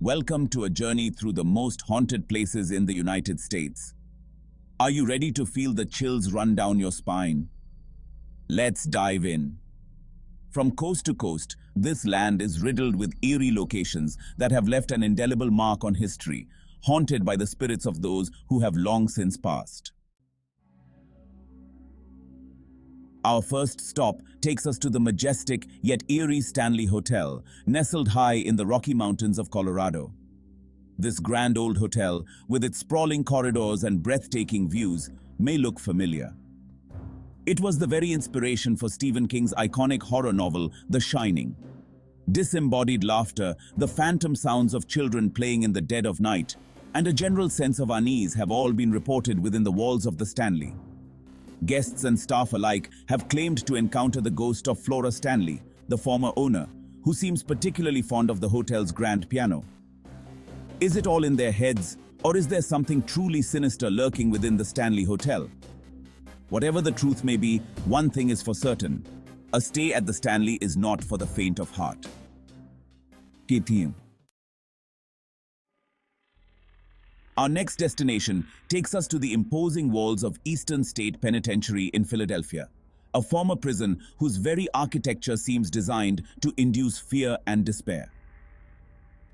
Welcome to a journey through the most haunted places in the United States. Are you ready to feel the chills run down your spine? Let's dive in. From coast to coast, this land is riddled with eerie locations that have left an indelible mark on history, haunted by the spirits of those who have long since passed. Our first stop takes us to the majestic yet eerie Stanley Hotel, nestled high in the Rocky Mountains of Colorado. This grand old hotel, with its sprawling corridors and breathtaking views, may look familiar. It was the very inspiration for Stephen King's iconic horror novel, The Shining. Disembodied laughter, the phantom sounds of children playing in the dead of night, and a general sense of unease have all been reported within the walls of the Stanley. Guests and staff alike have claimed to encounter the ghost of Flora Stanley, the former owner, who seems particularly fond of the hotel's grand piano. Is it all in their heads, or is there something truly sinister lurking within the Stanley Hotel? Whatever the truth may be, one thing is for certain: a stay at the Stanley is not for the faint of heart. Our next destination takes us to the imposing walls of Eastern State Penitentiary in Philadelphia, a former prison whose very architecture seems designed to induce fear and despair.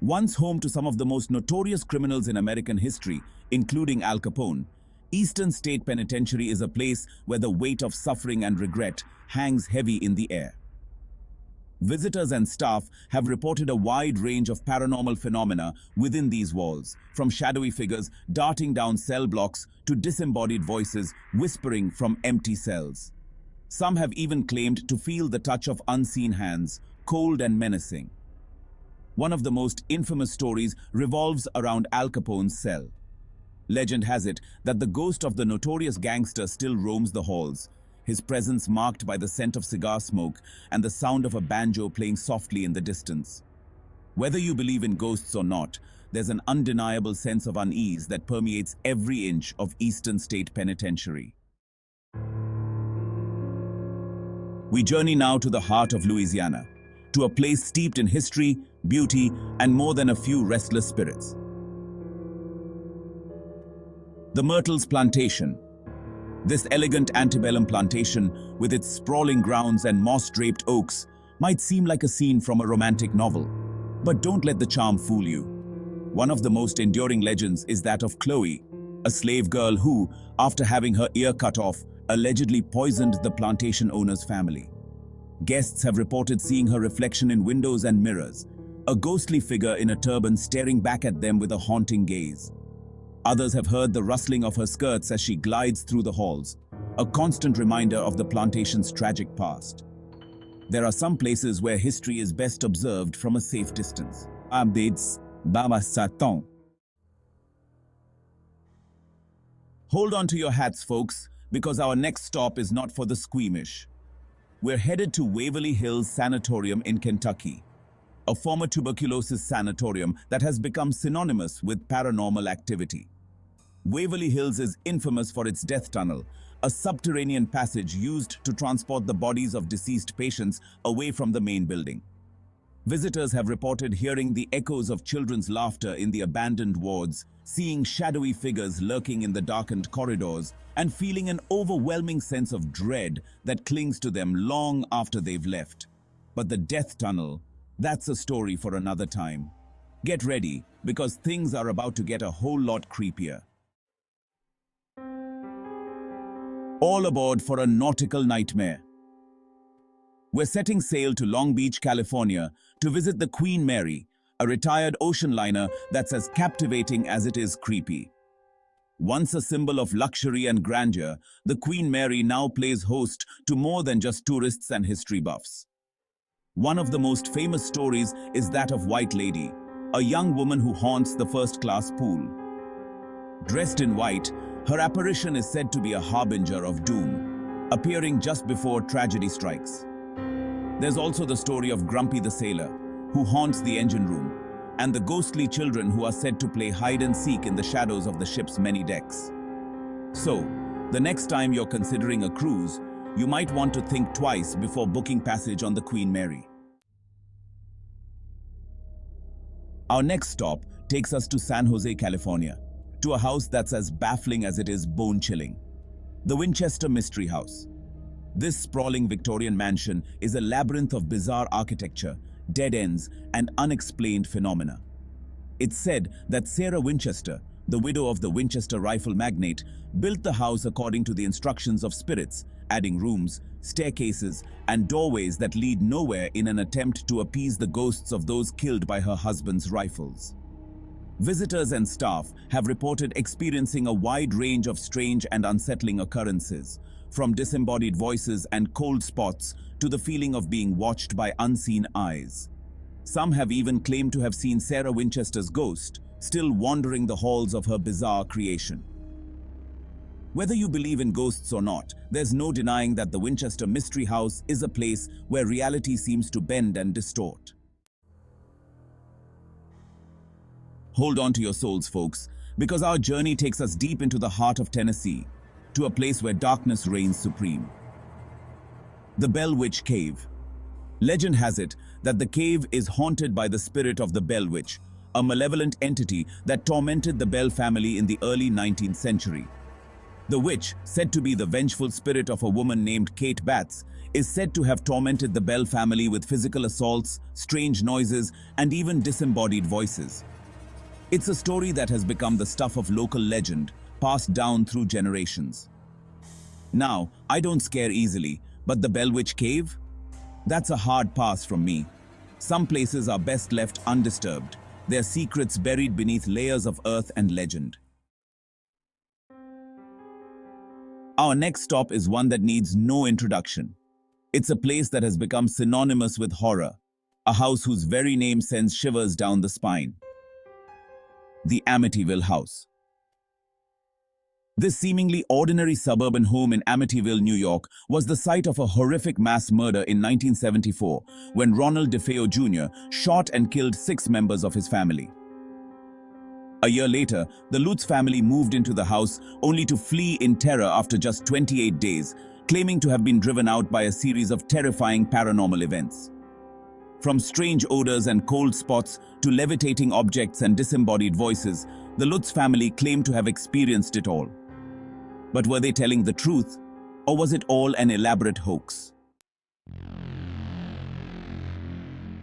Once home to some of the most notorious criminals in American history, including Al Capone, Eastern State Penitentiary is a place where the weight of suffering and regret hangs heavy in the air. Visitors and staff have reported a wide range of paranormal phenomena within these walls, from shadowy figures darting down cell blocks to disembodied voices whispering from empty cells. Some have even claimed to feel the touch of unseen hands, cold and menacing. One of the most infamous stories revolves around Al Capone's cell. Legend has it that the ghost of the notorious gangster still roams the halls, his presence marked by the scent of cigar smoke and the sound of a banjo playing softly in the distance. Whether you believe in ghosts or not, there's an undeniable sense of unease that permeates every inch of Eastern State Penitentiary. We journey now to the heart of Louisiana, to a place steeped in history, beauty, and more than a few restless spirits. The Myrtles Plantation. This elegant antebellum plantation, with its sprawling grounds and moss-draped oaks, might seem like a scene from a romantic novel. But don't let the charm fool you. One of the most enduring legends is that of Chloe, a slave girl who, after having her ear cut off, allegedly poisoned the plantation owner's family. Guests have reported seeing her reflection in windows and mirrors, a ghostly figure in a turban staring back at them with a haunting gaze. Others have heard the rustling of her skirts as she glides through the halls, a constant reminder of the plantation's tragic past. There are some places where history is best observed from a safe distance. Updates, Baba Satan. Hold on to your hats, folks, because our next stop is not for the squeamish. We're headed to Waverly Hills Sanatorium in Kentucky, a former tuberculosis sanatorium that has become synonymous with paranormal activity. Waverly Hills is infamous for its death tunnel, a subterranean passage used to transport the bodies of deceased patients away from the main building. Visitors have reported hearing the echoes of children's laughter in the abandoned wards, seeing shadowy figures lurking in the darkened corridors, and feeling an overwhelming sense of dread that clings to them long after they've left. But the death tunnel, that's a story for another time. Get ready, because things are about to get a whole lot creepier. All aboard for a nautical nightmare. We're setting sail to Long Beach, California to visit the Queen Mary, a retired ocean liner that's as captivating as it is creepy. Once a symbol of luxury and grandeur, the Queen Mary now plays host to more than just tourists and history buffs. One of the most famous stories is that of White Lady, a young woman who haunts the first-class pool. Dressed in white, her apparition is said to be a harbinger of doom, appearing just before tragedy strikes. There's also the story of Grumpy the Sailor, who haunts the engine room, and the ghostly children who are said to play hide-and-seek in the shadows of the ship's many decks. So, the next time you're considering a cruise, you might want to think twice before booking passage on the Queen Mary. Our next stop takes us to San Jose, California, to a house that's as baffling as it is bone-chilling. The Winchester Mystery House. This sprawling Victorian mansion is a labyrinth of bizarre architecture, dead ends, and unexplained phenomena. It's said that Sarah Winchester, the widow of the Winchester rifle magnate, built the house according to the instructions of spirits, adding rooms, staircases, and doorways that lead nowhere in an attempt to appease the ghosts of those killed by her husband's rifles. Visitors and staff have reported experiencing a wide range of strange and unsettling occurrences, from disembodied voices and cold spots to the feeling of being watched by unseen eyes. Some have even claimed to have seen Sarah Winchester's ghost, still wandering the halls of her bizarre creation. Whether you believe in ghosts or not, there's no denying that the Winchester Mystery House is a place where reality seems to bend and distort. Hold on to your souls, folks, because our journey takes us deep into the heart of Tennessee, to a place where darkness reigns supreme. The Bell Witch Cave. Legend has it that the cave is haunted by the spirit of the Bell Witch, a malevolent entity that tormented the Bell family in the early 19th century. The witch, said to be the vengeful spirit of a woman named Kate Batts, is said to have tormented the Bell family with physical assaults, strange noises, and even disembodied voices. It's a story that has become the stuff of local legend, passed down through generations. Now, I don't scare easily, but the Bell Witch Cave? That's a hard pass from me. Some places are best left undisturbed, their secrets buried beneath layers of earth and legend. Our next stop is one that needs no introduction. It's a place that has become synonymous with horror, a house whose very name sends shivers down the spine. The Amityville House. This seemingly ordinary suburban home in Amityville, New York, was the site of a horrific mass murder in 1974 when Ronald DeFeo Jr. shot and killed 6 members of his family. A year later, the Lutz family moved into the house only to flee in terror after just 28 days, claiming to have been driven out by a series of terrifying paranormal events. From strange odors and cold spots to levitating objects and disembodied voices, the Lutz family claimed to have experienced it all. But were they telling the truth, or was it all an elaborate hoax?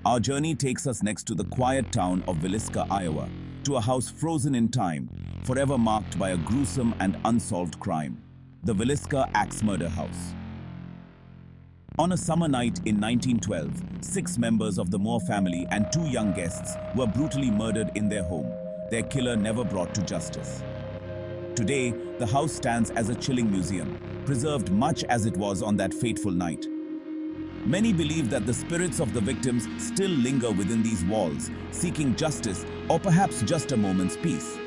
Our journey takes us next to the quiet town of Villisca, Iowa, to a house frozen in time, forever marked by a gruesome and unsolved crime, the Villisca Axe Murder House. On a summer night in 1912, 6 members of the Moore family and 2 young guests were brutally murdered in their home, their killer never brought to justice. Today, the house stands as a chilling museum, preserved much as it was on that fateful night. Many believe that the spirits of the victims still linger within these walls, seeking justice or perhaps just a moment's peace.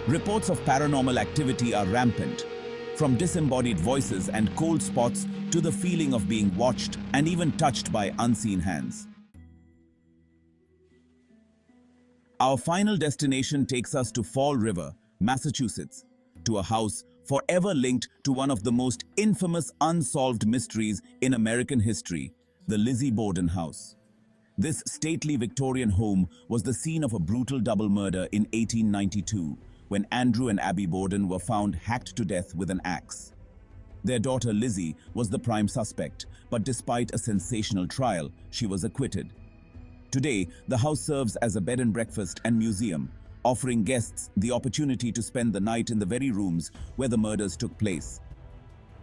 Reports of paranormal activity are rampant, from disembodied voices and cold spots to the feeling of being watched and even touched by unseen hands. Our final destination takes us to Fall River, Massachusetts, to a house forever linked to one of the most infamous unsolved mysteries in American history, the Lizzie Borden House. This stately Victorian home was the scene of a brutal double murder in 1892, when Andrew and Abby Borden were found hacked to death with an axe. Their daughter Lizzie was the prime suspect, but despite a sensational trial, she was acquitted. Today, the house serves as a bed and breakfast and museum, offering guests the opportunity to spend the night in the very rooms where the murders took place.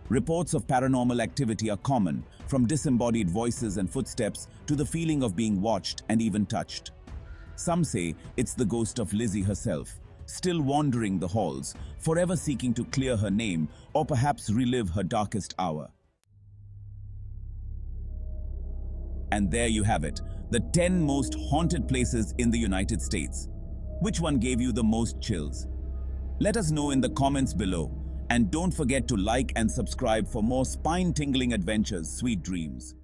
Reports of paranormal activity are common, from disembodied voices and footsteps to the feeling of being watched and even touched. Some say it's the ghost of Lizzie herself, still wandering the halls, forever seeking to clear her name or perhaps relive her darkest hour. And there you have it, the 10 most haunted places in the United States. Which one gave you the most chills? Let us know in the comments below, and don't forget to like and subscribe for more spine-tingling adventures, sweet dreams.